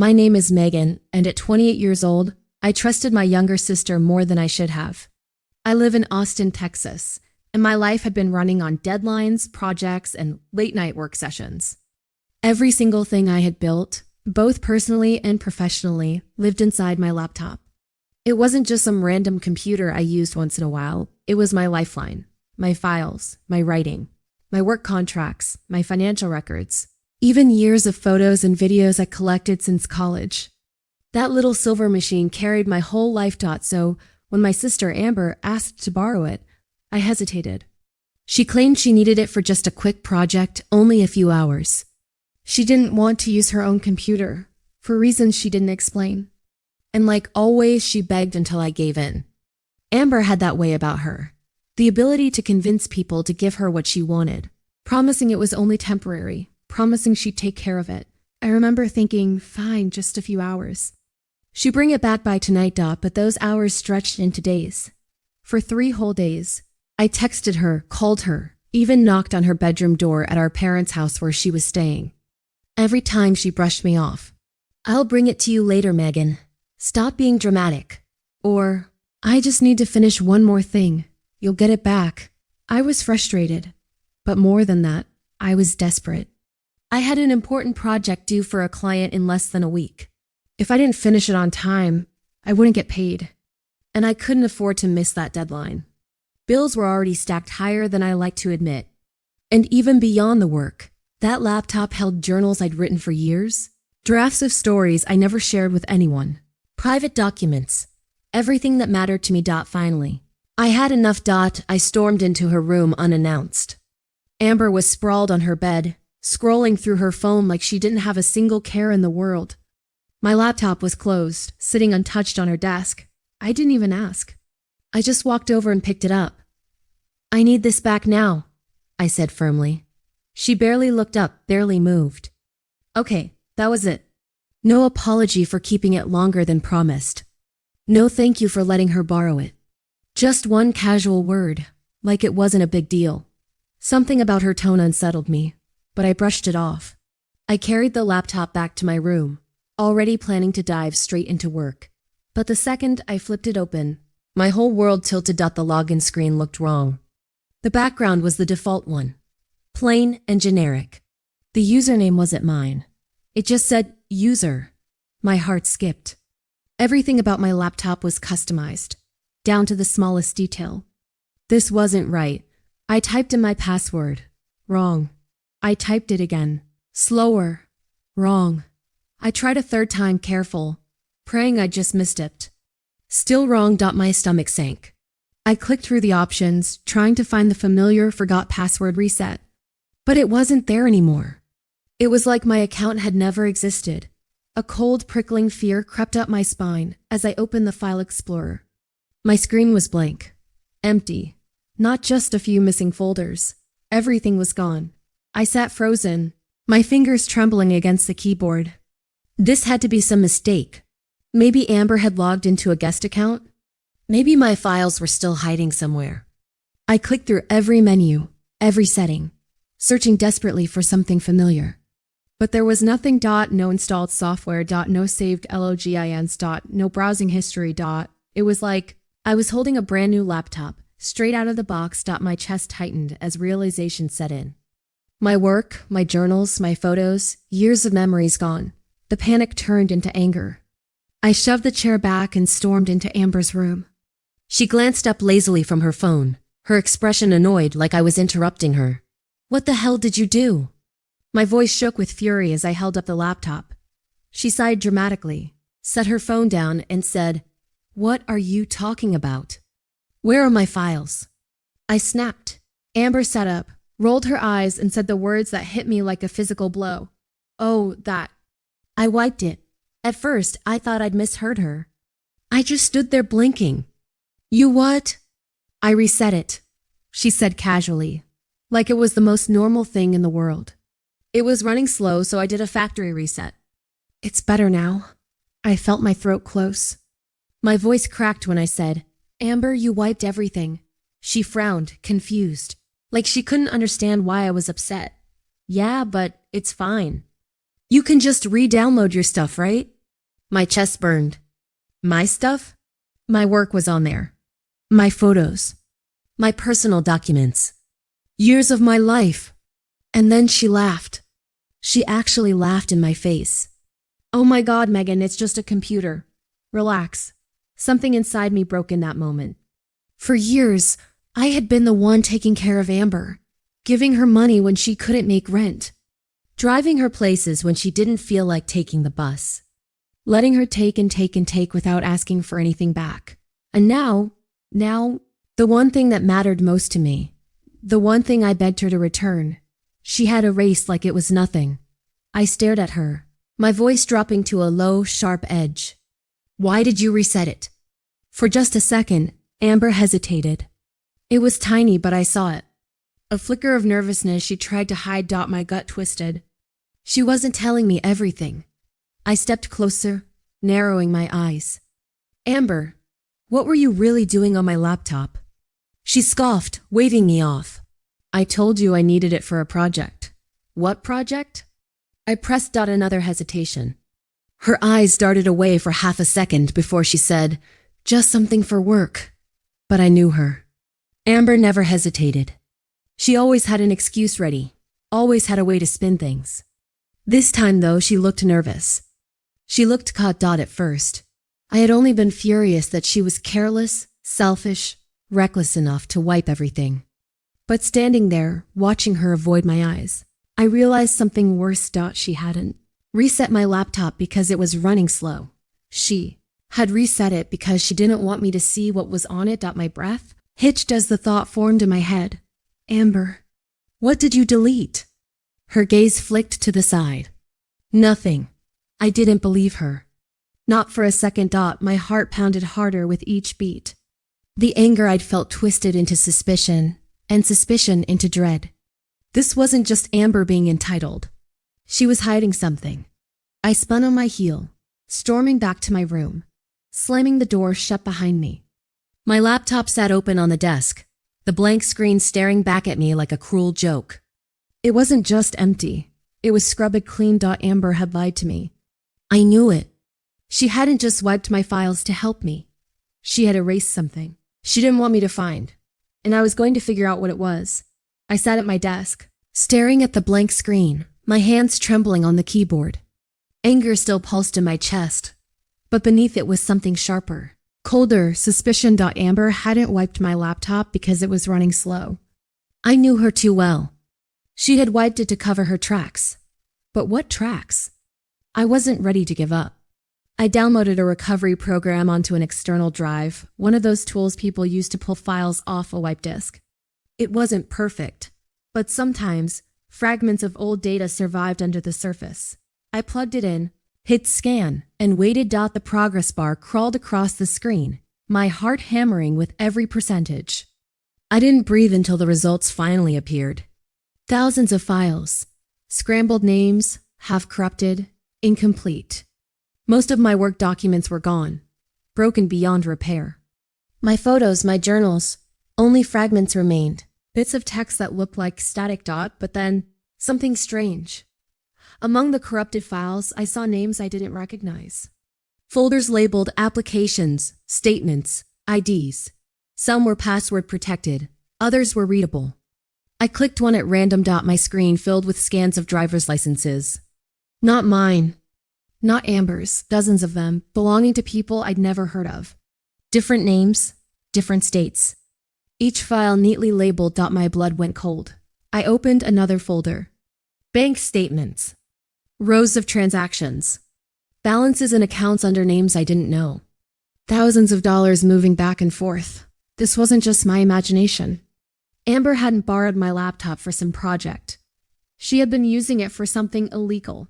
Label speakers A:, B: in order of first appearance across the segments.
A: My name is Megan, and at 28 years old, I trusted my younger sister more than I should have. I live in Austin, Texas, and my life had been running on deadlines, projects, and late-night work sessions. Every single thing I had built, both personally and professionally, lived inside my laptop. It wasn't just some random computer I used once in a while. It was my lifeline, my files, my writing, my work contracts, my financial records, even years of photos and videos I collected since college. That little silver machine carried my whole life. So when my sister Amber asked to borrow it, I hesitated. She claimed she needed it for just a quick project, only a few hours. She didn't want to use her own computer, for reasons she didn't explain. And like always, she begged until I gave in. Amber had that way about her, the ability to convince people to give her what she wanted, promising it was only temporary, promising she'd take care of it. I remember thinking, fine, just a few hours. She'd bring it back by tonight, but those hours stretched into days. For 3 whole days, I texted her, called her, even knocked on her bedroom door at our parents' house where she was staying. Every time she brushed me off. I'll bring it to you later, Megan. Stop being dramatic. Or, I just need to finish one more thing. You'll get it back. I was frustrated. But more than that, I was desperate. I had an important project due for a client in less than a week. If I didn't finish it on time, I wouldn't get paid. And I couldn't afford to miss that deadline. Bills were already stacked higher than I like to admit. And even beyond the work, that laptop held journals I'd written for years, drafts of stories I never shared with anyone, private documents, everything that mattered to me. Finally, I had enough. I stormed into her room unannounced. Amber was sprawled on her bed, scrolling through her phone like she didn't have a single care in the world. My laptop was closed, sitting untouched on her desk. I didn't even ask. I just walked over and picked it up. I need this back now, I said firmly. She barely looked up, barely moved. Okay, that was it. No apology for keeping it longer than promised. No thank you for letting her borrow it. Just one casual word, like it wasn't a big deal. Something about her tone unsettled me, but I brushed it off. I carried the laptop back to my room, already planning to dive straight into work. But the second I flipped it open, my whole world tilted. The login screen looked wrong. The background was the default one, plain and generic. The username wasn't mine. It just said, user. My heart skipped. Everything about my laptop was customized, down to the smallest detail. This wasn't right. I typed in my password. Wrong. I typed it again. Slower. Wrong. I tried a third time, careful, praying I just missed it. Still wrong. My stomach sank. I clicked through the options, trying to find the familiar forgot password reset. But it wasn't there anymore. It was like my account had never existed. A cold, prickling fear crept up my spine as I opened the file explorer. My screen was blank. Empty. Not just a few missing folders. Everything was gone. I sat frozen, my fingers trembling against the keyboard. This had to be some mistake. Maybe Amber had logged into a guest account. Maybe my files were still hiding somewhere. I clicked through every menu, every setting, searching desperately for something familiar. But there was nothing. No installed software. No saved logins. No browsing history. It was like I was holding a brand new laptop, straight out of the box. My chest tightened as realization set in. My work, my journals, my photos, years of memories gone. The panic turned into anger. I shoved the chair back and stormed into Amber's room. She glanced up lazily from her phone, her expression annoyed like I was interrupting her. What the hell did you do? My voice shook with fury as I held up the laptop. She sighed dramatically, set her phone down, and said, "What are you talking about? Where are my files?" I snapped. Amber sat up, rolled her eyes, and said the words that hit me like a physical blow. "Oh, that." I wiped it. At first, I thought I'd misheard her. I just stood there blinking. "You what?" "I reset it," she said casually, like it was the most normal thing in the world. It was running slow, so I did a factory reset. "It's better now." I felt my throat close. My voice cracked when I said, "Amber, you wiped everything." She frowned, confused, like she couldn't understand why I was upset. "Yeah, but it's fine." You can just re-download your stuff, right? My chest burned. My stuff? My work was on there. My photos. My personal documents. Years of my life. And then she laughed. She actually laughed in my face. Oh my God, Megan, it's just a computer. Relax. Something inside me broke in that moment. For years, I had been the one taking care of Amber, giving her money when she couldn't make rent, driving her places when she didn't feel like taking the bus, letting her take and take and take without asking for anything back. And now, the one thing that mattered most to me, the one thing I begged her to return, she had erased like it was nothing. I stared at her, my voice dropping to a low, sharp edge. Why did you reset it? For just a second, Amber hesitated. It was tiny, but I saw it. A flicker of nervousness she tried to hide. My gut twisted. She wasn't telling me everything. I stepped closer, narrowing my eyes. Amber, what were you really doing on my laptop? She scoffed, waving me off. I told you I needed it for a project. What project? I pressed. Another hesitation. Her eyes darted away for half a second before she said, just something for work. But I knew her. Amber never hesitated. She always had an excuse ready, always had a way to spin things. This time, though, she looked nervous. She looked caught. At first, I had only been furious that she was careless, selfish, reckless enough to wipe everything. But standing there, watching her avoid my eyes, I realized something worse. She hadn't reset my laptop because it was running slow. She had reset it because she didn't want me to see what was on it. My breath hitched as the thought formed in my head. Amber, what did you delete? Her gaze flicked to the side. Nothing. I didn't believe her. Not for a second. My heart pounded harder with each beat. The anger I'd felt twisted into suspicion, and suspicion into dread. This wasn't just Amber being entitled. She was hiding something. I spun on my heel, storming back to my room, slamming the door shut behind me. My laptop sat open on the desk, the blank screen staring back at me like a cruel joke. It wasn't just empty. It was scrubbed clean. Amber had lied to me. I knew it. She hadn't just wiped my files to help me. She had erased something she didn't want me to find, and I was going to figure out what it was. I sat at my desk, staring at the blank screen, my hands trembling on the keyboard. Anger still pulsed in my chest, but beneath it was something sharper, colder suspicion. Amber hadn't wiped my laptop because it was running slow. I knew her too well. She had wiped it to cover her tracks. But what tracks? I wasn't ready to give up. I downloaded a recovery program onto an external drive, one of those tools people use to pull files off a wipe disk. It wasn't perfect, but sometimes fragments of old data survived under the surface. I plugged it in, hit scan, and waited. The progress bar crawled across the screen, my heart hammering with every percentage. I didn't breathe until the results finally appeared. Thousands of files, scrambled names, half-corrupted, incomplete. Most of my work documents were gone, broken beyond repair. My photos, my journals, only fragments remained. Bits of text that looked like static. But then, something strange. Among the corrupted files, I saw names I didn't recognize. Folders labeled applications, statements, IDs. Some were password protected, others were readable. I clicked one at random. My screen filled with scans of driver's licenses. Not mine. Not Amber's, dozens of them, belonging to people I'd never heard of. Different names, different states. Each file neatly labeled. My blood went cold. I opened another folder. Bank statements. Rows of transactions. Balances and accounts under names I didn't know. Thousands of dollars moving back and forth. This wasn't just my imagination. Amber hadn't borrowed my laptop for some project. She had been using it for something illegal.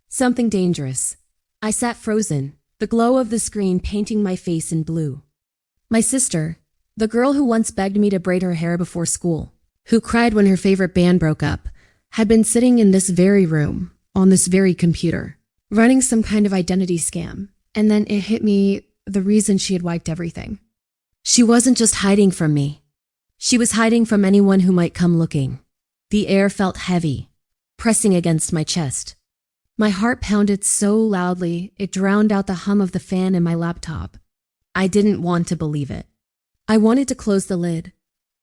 A: Something dangerous. I sat frozen, the glow of the screen painting my face in blue. My sister, the girl who once begged me to braid her hair before school, who cried when her favorite band broke up, had been sitting in this very room, on this very computer, running some kind of identity scam. And then it hit me, the reason she had wiped everything. She wasn't just hiding from me. She was hiding from anyone who might come looking. The air felt heavy, pressing against my chest. My heart pounded so loudly it drowned out the hum of the fan in my laptop. I didn't want to believe it. I wanted to close the lid,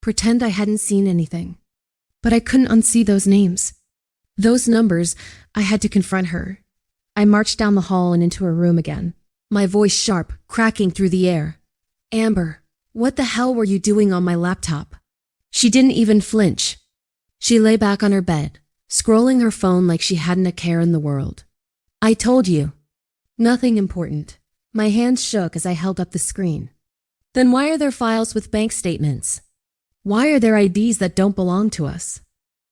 A: pretend I hadn't seen anything. But I couldn't unsee those names. Those numbers. I had to confront her. I marched down the hall and into her room again, my voice sharp, cracking through the air. Amber, what the hell were you doing on my laptop? She didn't even flinch. She lay back on her bed, scrolling her phone like she hadn't a care in the world. I told you. Nothing important. My hands shook as I held up the screen. Then why are there files with bank statements? Why are there IDs that don't belong to us?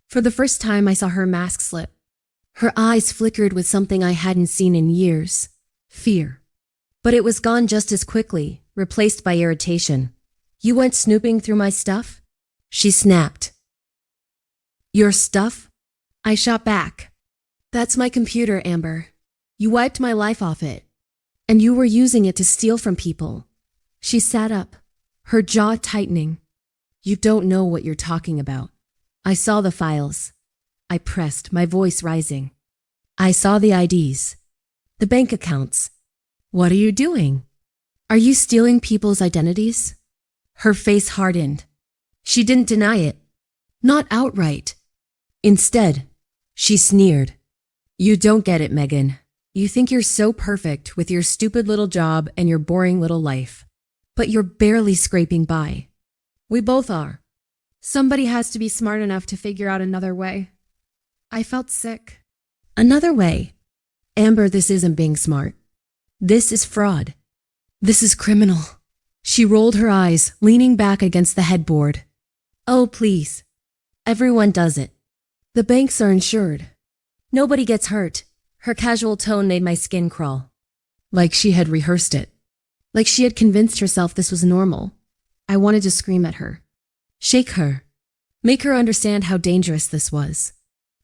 A: For the first time, I saw her mask slip. Her eyes flickered with something I hadn't seen in years. Fear. But it was gone just as quickly, replaced by irritation. You went snooping through my stuff? She snapped. Your stuff? I shot back. That's my computer, Amber. You wiped my life off it. And you were using it to steal from people. She sat up, her jaw tightening. You don't know what you're talking about. I saw the files. I pressed, my voice rising. I saw the IDs. The bank accounts. What are you doing? Are you stealing people's identities? Her face hardened. She didn't deny it. Not outright. Instead, she sneered. You don't get it, Megan. You think you're so perfect with your stupid little job and your boring little life. But you're barely scraping by. We both are. Somebody has to be smart enough to figure out another way. I felt sick. Another way? Amber, this isn't being smart. This is fraud. This is criminal. She rolled her eyes, leaning back against the headboard. Oh, please. Everyone does it. The banks are insured. Nobody gets hurt. Her casual tone made my skin crawl. Like she had rehearsed it. Like she had convinced herself this was normal. I wanted to scream at her. Shake her. Make her understand how dangerous this was.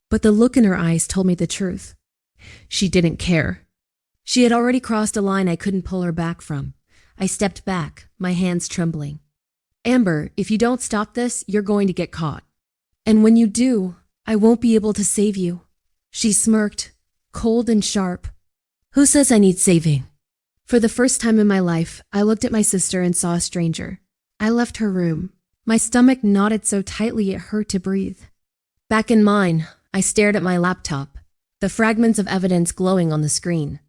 A: But the look in her eyes told me the truth. She didn't care. She had already crossed a line I couldn't pull her back from. I stepped back, my hands trembling. Amber, if you don't stop this, you're going to get caught. And when you do, I won't be able to save you. She smirked, cold and sharp. Who says I need saving? For the first time in my life, I looked at my sister and saw a stranger. I left her room. My stomach knotted so tightly it hurt to breathe. Back in mine, I stared at my laptop, the fragments of evidence glowing on the screen.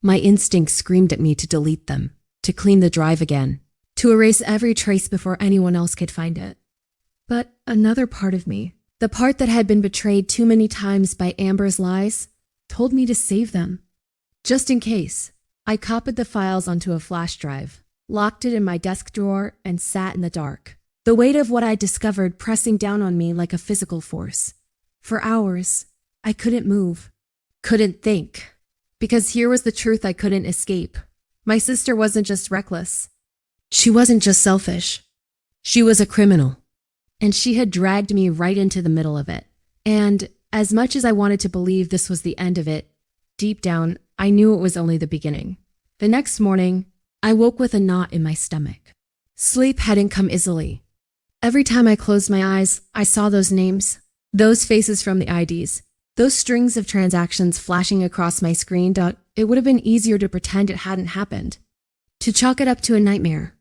A: My instinct screamed at me to delete them, to clean the drive again, to erase every trace before anyone else could find it. But another part of me, the part that had been betrayed too many times by Amber's lies, told me to save them. Just in case, I copied the files onto a flash drive, locked it in my desk drawer, and sat in the dark. The weight of what I discovered pressing down on me like a physical force. For hours, I couldn't move, couldn't think, because here was the truth I couldn't escape. My sister wasn't just reckless. She wasn't just selfish. She was a criminal. And she had dragged me right into the middle of it. And as much as I wanted to believe this was the end of it, deep down, I knew it was only the beginning. The next morning, I woke with a knot in my stomach. Sleep hadn't come easily. Every time I closed my eyes, I saw those names, those faces from the IDs, those strings of transactions flashing across my screen. It would have been easier to pretend it hadn't happened, to chalk it up to a nightmare.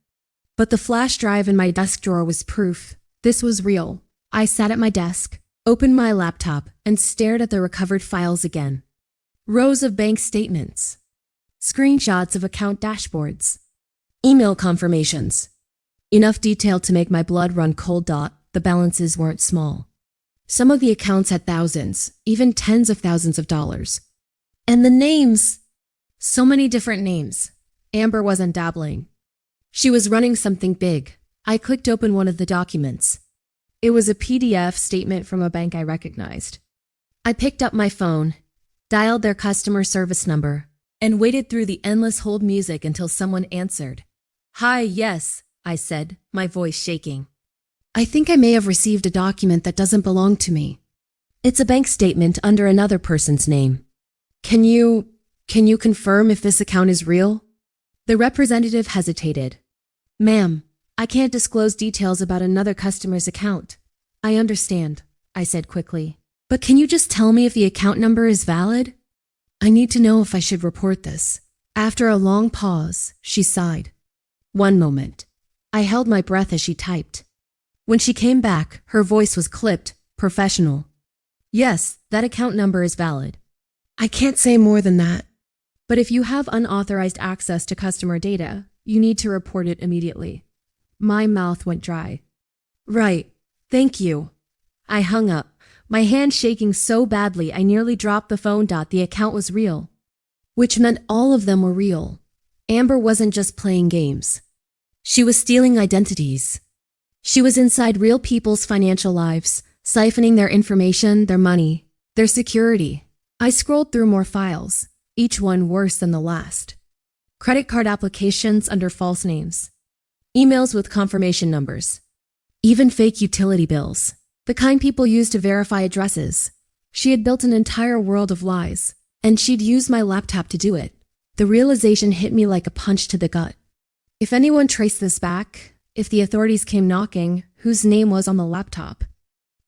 A: But the flash drive in my desk drawer was proof. This was real. I sat at my desk, opened my laptop, and stared at the recovered files again. Rows of bank statements, screenshots of account dashboards, email confirmations. Enough detail to make my blood run cold. The balances weren't small. Some of the accounts had thousands, even tens of thousands of dollars. And the names! So many different names. Amber wasn't dabbling. She was running something big. I clicked open one of the documents. It was a PDF statement from a bank I recognized. I picked up my phone, dialed their customer service number, and waited through the endless hold music until someone answered. Hi, yes, I said, my voice shaking. I think I may have received a document that doesn't belong to me. It's a bank statement under another person's name. Can you confirm if this account is real? The representative hesitated. Ma'am, I can't disclose details about another customer's account. I understand, I said quickly. But can you just tell me if the account number is valid? I need to know if I should report this. After a long pause, she sighed. One moment. I held my breath as she typed. When she came back, her voice was clipped, professional. Yes, that account number is valid. I can't say more than that. But if you have unauthorized access to customer data, you need to report it immediately. My mouth went dry. Right. Thank you. I hung up, my hand shaking so badly I nearly dropped the phone. The account was real. Which meant all of them were real. Amber wasn't just playing games. She was stealing identities. She was inside real people's financial lives, siphoning their information, their money, their security. I scrolled through more files, each one worse than the last. Credit card applications under false names. Emails with confirmation numbers. Even fake utility bills. The kind people use to verify addresses. She had built an entire world of lies, and she'd used my laptop to do it. The realization hit me like a punch to the gut. If anyone traced this back, if the authorities came knocking, whose name was on the laptop?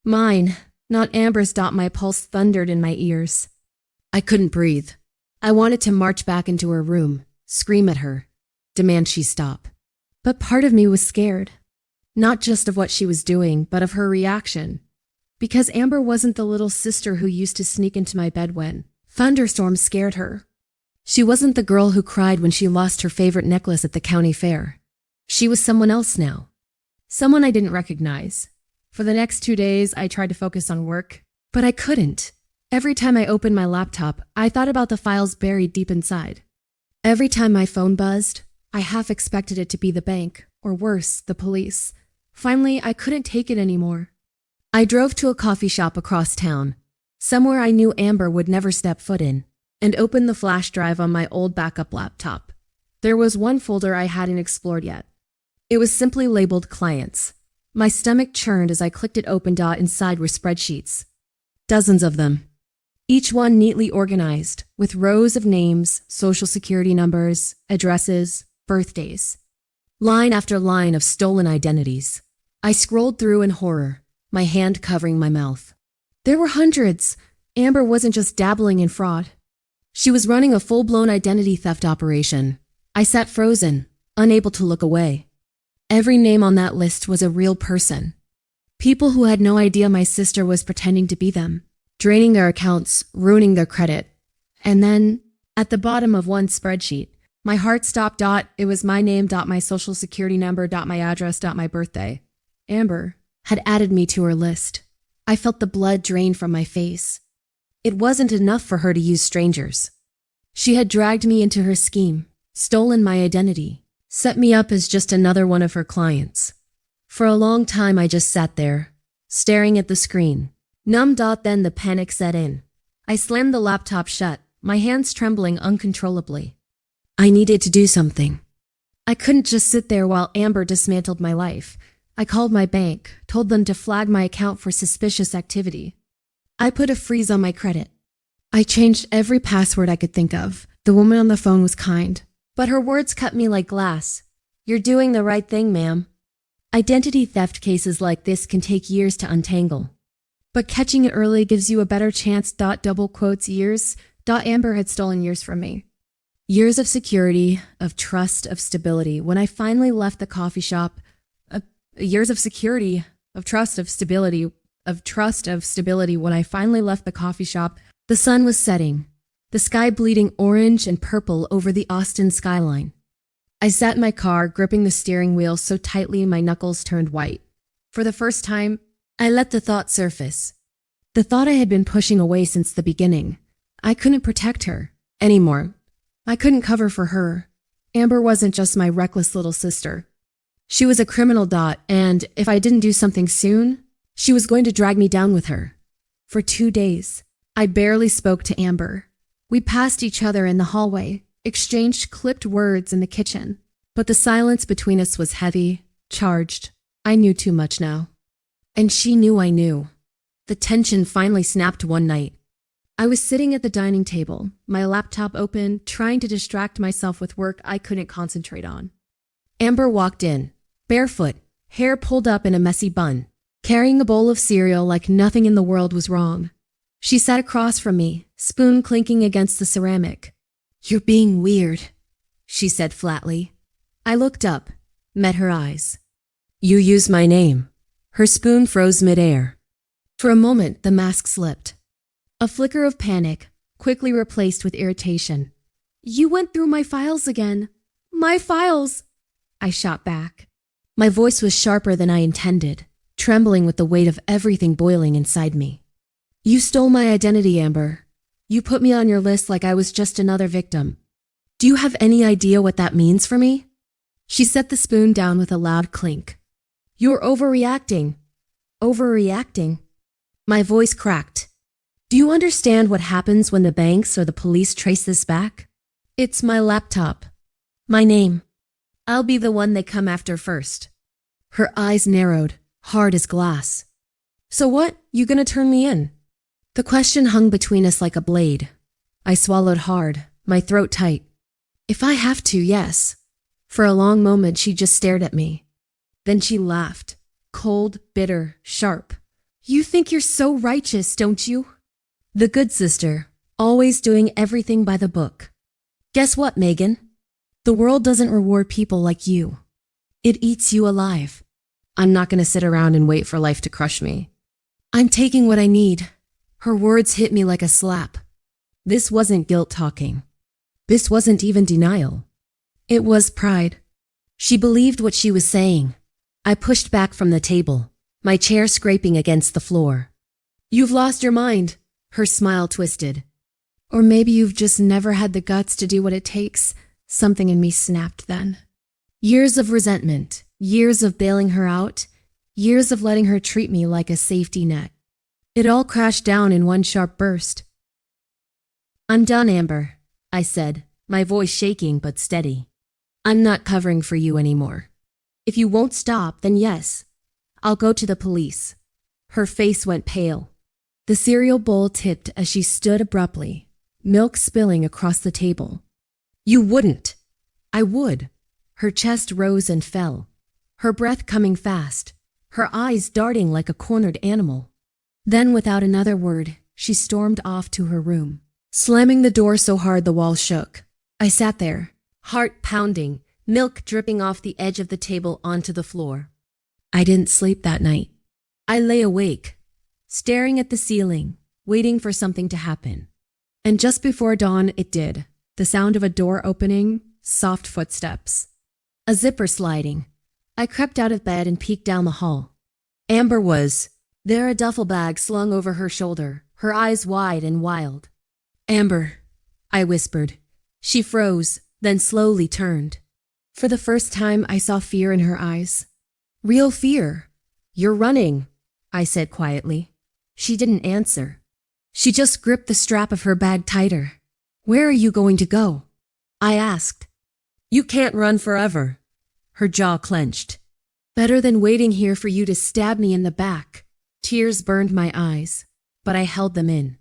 A: Mine, not Amber's. My pulse thundered in my ears. I couldn't breathe. I wanted to march back into her room, scream at her, demand she stop. But part of me was scared. Not just of what she was doing, but of her reaction. Because Amber wasn't the little sister who used to sneak into my bed when thunderstorms scared her. She wasn't the girl who cried when she lost her favorite necklace at the county fair. She was someone else now. Someone I didn't recognize. For the next 2 days, I tried to focus on work, but I couldn't. Every time I opened my laptop, I thought about the files buried deep inside. Every time my phone buzzed, I half expected it to be the bank, or worse, the police. Finally, I couldn't take it anymore. I drove to a coffee shop across town, somewhere I knew Amber would never step foot in, and opened the flash drive on my old backup laptop. There was one folder I hadn't explored yet. It was simply labeled Clients. My stomach churned as I clicked it open. Inside were spreadsheets. Dozens of them. Each one neatly organized, with rows of names, social security numbers, addresses, birthdays. Line after line of stolen identities. I scrolled through in horror, my hand covering my mouth. There were hundreds. Amber wasn't just dabbling in fraud. She was running a full-blown identity theft operation. I sat frozen, unable to look away. Every name on that list was a real person. People who had no idea my sister was pretending to be them, draining their accounts, ruining their credit. And then, at the bottom of one spreadsheet, my heart stopped. It was my name. My social security number. My address. My birthday. Amber had added me to her list. I felt the blood drain from my face. It wasn't enough for her to use strangers. She had dragged me into her scheme, stolen my identity, set me up as just another one of her clients. For a long time I just sat there, staring at the screen, numb. Then the panic set in. I slammed the laptop shut, my hands trembling uncontrollably. I needed to do something. I couldn't just sit there while Amber dismantled my life. I called my bank, told them to flag my account for suspicious activity. I put a freeze on my credit. I changed every password I could think of. The woman on the phone was kind, but her words cut me like glass. You're doing the right thing, ma'am. Identity theft cases like this can take years to untangle. But catching it early gives you a better chance. Double quotes years. Amber had stolen years from me. Years of security, of trust, of stability. When I finally left the coffee shop, years of security, of trust, of stability. When I finally left the coffee shop, the sun was setting, the sky bleeding orange and purple over the Austin skyline. I sat in my car, gripping the steering wheel so tightly my knuckles turned white. For the first time, I let the thought surface. The thought I had been pushing away since the beginning. I couldn't protect her anymore. I couldn't cover for her. Amber wasn't just my reckless little sister. She was a criminal. And if I didn't do something soon, she was going to drag me down with her. For 2 days, I barely spoke to Amber. We passed each other in the hallway, exchanged clipped words in the kitchen. But the silence between us was heavy, charged. I knew too much now. And she knew I knew. The tension finally snapped one night. I was sitting at the dining table, my laptop open, trying to distract myself with work I couldn't concentrate on. Amber walked in, barefoot, hair pulled up in a messy bun, carrying a bowl of cereal like nothing in the world was wrong. She sat across from me, spoon clinking against the ceramic. "You're being weird," she said flatly. I looked up, met her eyes. "You used my name." Her spoon froze midair. For a moment, the mask slipped. A flicker of panic, quickly replaced with irritation. "You went through my files again. My files!" I shot back. My voice was sharper than I intended, trembling with the weight of everything boiling inside me. "You stole my identity, Amber. You put me on your list like I was just another victim. Do you have any idea what that means for me?" She set the spoon down with a loud clink. "You're overreacting." "Overreacting?" My voice cracked. "Do you understand what happens when the banks or the police trace this back? It's my laptop. My name. I'll be the one they come after first." Her eyes narrowed, hard as glass. "So what? You gonna turn me in?" The question hung between us like a blade. I swallowed hard, my throat tight. "If I have to, yes." For a long moment she just stared at me. Then she laughed, cold, bitter, sharp. "You think you're so righteous, don't you? The good sister, always doing everything by the book. Guess what, Megan? The world doesn't reward people like you. It eats you alive. I'm not going to sit around and wait for life to crush me. I'm taking what I need." Her words hit me like a slap. This wasn't guilt talking. This wasn't even denial. It was pride. She believed what she was saying. I pushed back from the table, my chair scraping against the floor. "You've lost your mind." Her smile twisted. "Or maybe you've just never had the guts to do what it takes." Something in me snapped then. Years of resentment, years of bailing her out, years of letting her treat me like a safety net. It all crashed down in one sharp burst. "I'm done, Amber," I said, my voice shaking but steady. "I'm not covering for you anymore. If you won't stop, then yes, I'll go to the police." Her face went pale. The cereal bowl tipped as she stood abruptly, milk spilling across the table. "You wouldn't." "I would." Her chest rose and fell, her breath coming fast, her eyes darting like a cornered animal. Then, without another word, she stormed off to her room, slamming the door so hard the wall shook. I sat there, heart pounding, milk dripping off the edge of the table onto the floor. I didn't sleep that night. I lay awake, staring at the ceiling, waiting for something to happen. And just before dawn, it did. The sound of a door opening, soft footsteps. A zipper sliding. I crept out of bed and peeked down the hall. Amber was there, a duffel bag slung over her shoulder, her eyes wide and wild. "Amber," I whispered. She froze, then slowly turned. For the first time, I saw fear in her eyes. Real fear. "You're running," I said quietly. She didn't answer. She just gripped the strap of her bag tighter. "Where are you going to go?" I asked. "You can't run forever." Her jaw clenched. "Better than waiting here for you to stab me in the back." Tears burned my eyes, but I held them in.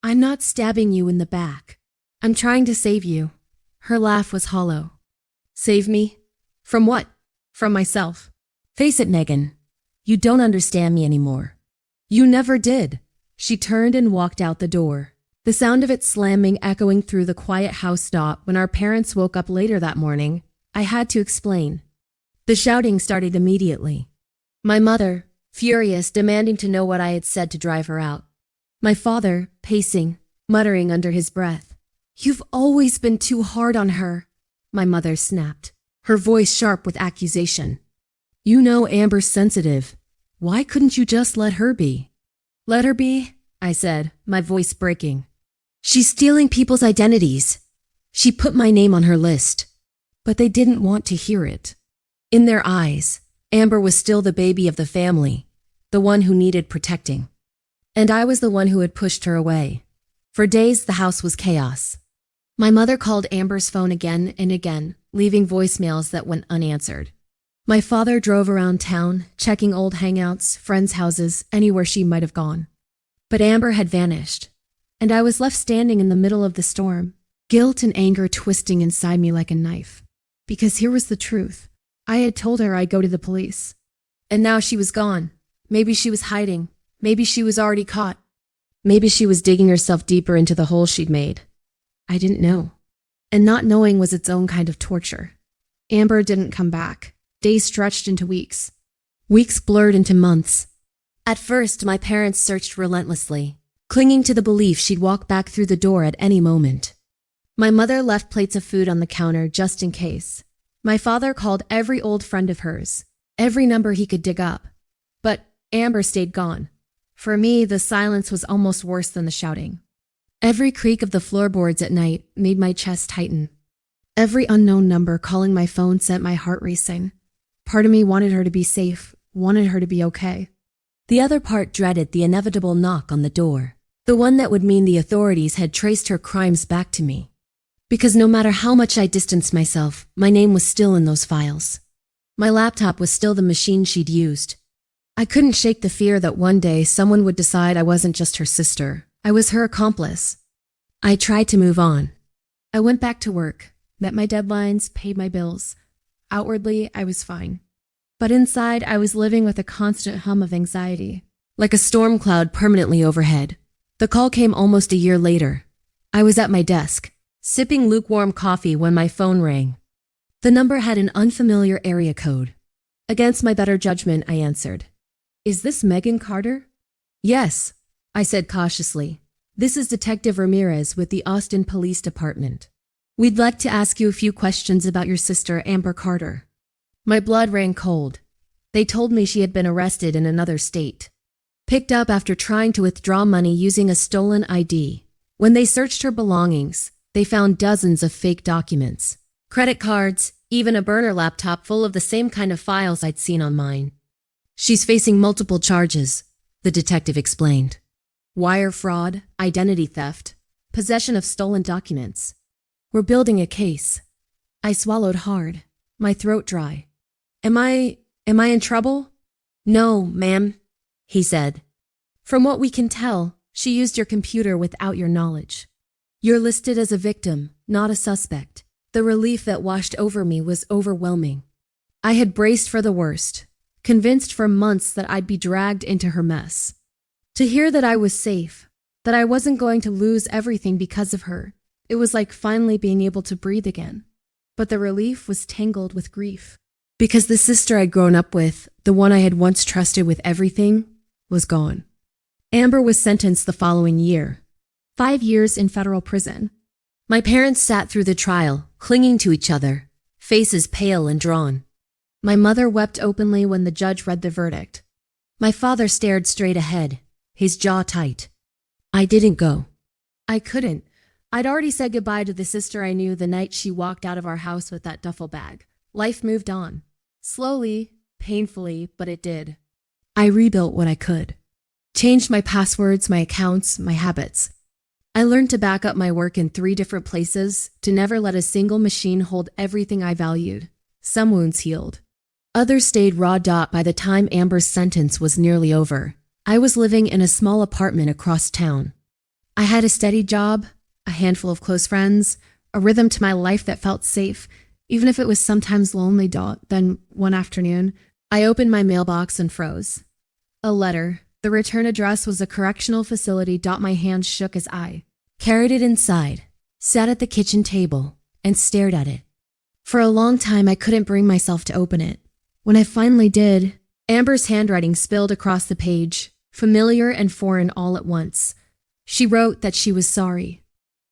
A: "I'm not stabbing you in the back. I'm trying to save you." Her laugh was hollow. "Save me? From what?" "From myself. Face it, Megan. You don't understand me anymore. You never did." She turned and walked out the door, the sound of it slamming echoing through the quiet house dot. When our parents woke up later that morning, I had to explain. The shouting started immediately. My mother, furious, demanding to know what I had said to drive her out. My father, pacing, muttering under his breath. "You've always been too hard on her," my mother snapped, her voice sharp with accusation. "You know Amber's sensitive. Why couldn't you just let her be?" "Let her be?" I said, my voice breaking. "She's stealing people's identities. She put my name on her list." But they didn't want to hear it. In their eyes, Amber was still the baby of the family, the one who needed protecting. And I was the one who had pushed her away. For days, the house was chaos. My mother called Amber's phone again and again, leaving voicemails that went unanswered. My father drove around town, checking old hangouts, friends' houses, anywhere she might have gone. But Amber had vanished, and I was left standing in the middle of the storm, guilt and anger twisting inside me like a knife. Because here was the truth. I had told her I'd go to the police. And now she was gone. Maybe she was hiding. Maybe she was already caught. Maybe she was digging herself deeper into the hole she'd made. I didn't know. And not knowing was its own kind of torture. Amber didn't come back. Days stretched into weeks. Weeks blurred into months. At first, my parents searched relentlessly, clinging to the belief she'd walk back through the door at any moment. My mother left plates of food on the counter just in case. My father called every old friend of hers, every number he could dig up. But Amber stayed gone. For me, the silence was almost worse than the shouting. Every creak of the floorboards at night made my chest tighten. Every unknown number calling my phone sent my heart racing. Part of me wanted her to be safe, wanted her to be okay. The other part dreaded the inevitable knock on the door, the one that would mean the authorities had traced her crimes back to me. Because no matter how much I distanced myself, my name was still in those files. My laptop was still the machine she'd used. I couldn't shake the fear that one day someone would decide I wasn't just her sister, I was her accomplice. I tried to move on. I went back to work, met my deadlines, paid my bills. Outwardly, I was fine. But inside, I was living with a constant hum of anxiety, like a storm cloud permanently overhead. The call came almost a year later. I was at my desk, sipping lukewarm coffee when my phone rang. The number had an unfamiliar area code. Against my better judgment, I answered. "Is this Megan Carter?" "Yes," I said cautiously. "This is Detective Ramirez with the Austin Police Department. We'd like to ask you a few questions about your sister, Amber Carter." My blood ran cold. They told me she had been arrested in another state, picked up after trying to withdraw money using a stolen ID. When they searched her belongings, they found dozens of fake documents, credit cards, even a burner laptop full of the same kind of files I'd seen on mine. "She's facing multiple charges," the detective explained. "Wire fraud, identity theft, possession of stolen documents. We're building a case." I swallowed hard, my throat dry. Am I in trouble?" "No, ma'am," he said. "From what we can tell, she used your computer without your knowledge. You're listed as a victim, not a suspect." The relief that washed over me was overwhelming. I had braced for the worst, convinced for months that I'd be dragged into her mess. To hear that I was safe, that I wasn't going to lose everything because of her, it was like finally being able to breathe again. But the relief was tangled with grief. Because the sister I'd grown up with, the one I had once trusted with everything, was gone. Amber was sentenced the following year. 5 years in federal prison. My parents sat through the trial, clinging to each other, faces pale and drawn. My mother wept openly when the judge read the verdict. My father stared straight ahead, his jaw tight. I didn't go. I couldn't. I'd already said goodbye to the sister I knew the night she walked out of our house with that duffel bag. Life moved on. Slowly, painfully, but it did. I rebuilt what I could. Changed my passwords, my accounts, my habits. I learned to back up my work in 3 different places, to never let a single machine hold everything I valued. Some wounds healed. Others stayed raw by the time Amber's sentence was nearly over. I was living in a small apartment across town. I had a steady job, a handful of close friends, a rhythm to my life that felt safe, even if it was sometimes lonely. Then one afternoon, I opened my mailbox and froze. A letter. The return address was a correctional facility. My hands shook as I carried it inside, sat at the kitchen table, and stared at it. For a long time, I couldn't bring myself to open it. When I finally did, Amber's handwriting spilled across the page, familiar and foreign all at once. She wrote that she was sorry,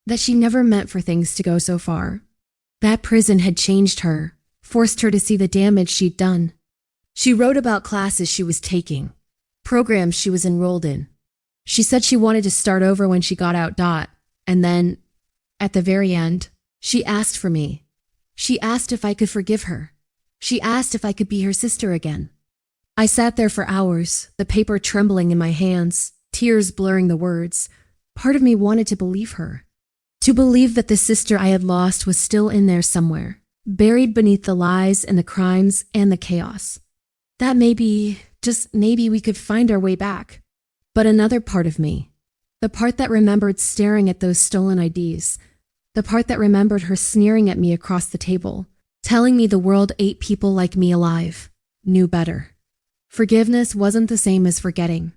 A: that she never meant for things to go so far. That prison had changed her, forced her to see the damage she'd done. She wrote about classes she was taking, programs she was enrolled in. She said she wanted to start over when she got out. And then, at the very end, she asked for me. She asked if I could forgive her. She asked if I could be her sister again. I sat there for hours, the paper trembling in my hands, tears blurring the words. Part of me wanted to believe her. To believe that the sister I had lost was still in there somewhere, buried beneath the lies and the crimes and the chaos. That maybe, just maybe, we could find our way back. But another part of me, the part that remembered staring at those stolen IDs, the part that remembered her sneering at me across the table, telling me the world ate people like me alive, knew better. Forgiveness wasn't the same as forgetting.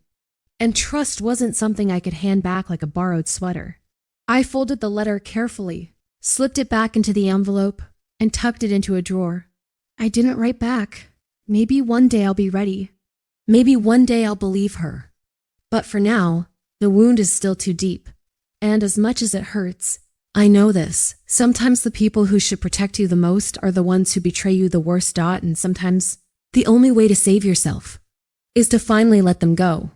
A: And trust wasn't something I could hand back like a borrowed sweater. I folded the letter carefully, slipped it back into the envelope, and tucked it into a drawer. I didn't write back. Maybe one day I'll be ready. Maybe one day I'll believe her. But for now, the wound is still too deep. And as much as it hurts, I know this. Sometimes the people who should protect you the most are the ones who betray you the worst. And sometimes the only way to save yourself is to finally let them go.